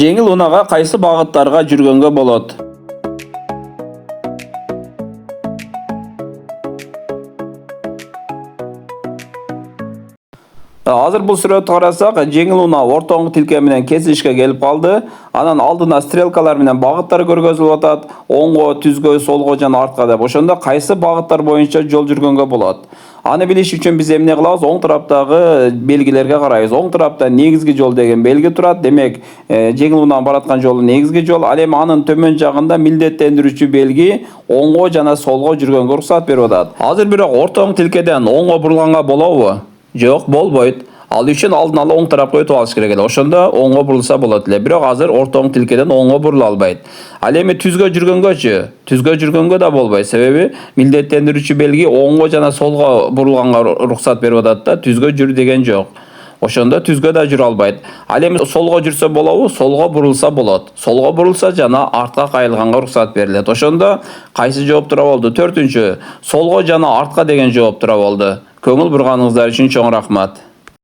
Жеңил унага кайсы багыттарга жүргөнгө болот? Азыр бул сүрөттү карасак, жеңил унаа ортоңку тилке менен кесилишке келип калды. Анан алдына стрелкалар менен багыттар көргөзүлүп атат. Оңго, түзгө, солго жана артка деп. Ошондо кайсы багыттар боюнча жол жүргөнгө болот? Аны билиш үчүн биз эмне кылабыз? Оң тараптагы белгилерге карайбыз. Оң тарапта негизги жол деген белги турат. Демек, жеңил унаанын бараткан жолу негизги жол. Ал эми анын төмөн жагында милдеттендирүүчү белги оңго жана солго жүргөнгө уруксат берип атат. Азыр бирок ортоң тилкеден оңго бурулганга болобу? Жок, болбойт. Ал үчүн алдын ала оң тарапка өтүп алыш керек эле. Ошондо оңго бурулса болот эле. Бирок азыр ортоң тилкеден оңго бурула албайт. Ал эми түзгө жүргөнгөчү? Түзгө жүргөнгө да болбойт. Себеби милдеттендирүүчү белги оңго жана солго бурулганга уруксат берип атат да, түзгө жүр деген жок. Ошондо түзгө да жүрө албайт. Ал эми солго жүрсө болобу? Солго бурулса болот. Солго бурулса жана артка кайрылганга уруксат берилет. Ошондо кайсы жооп тура болду? 4-солго жана артка деген жооп тура болду. Көңүл бурганыңыздар үчүн чоң рахмат.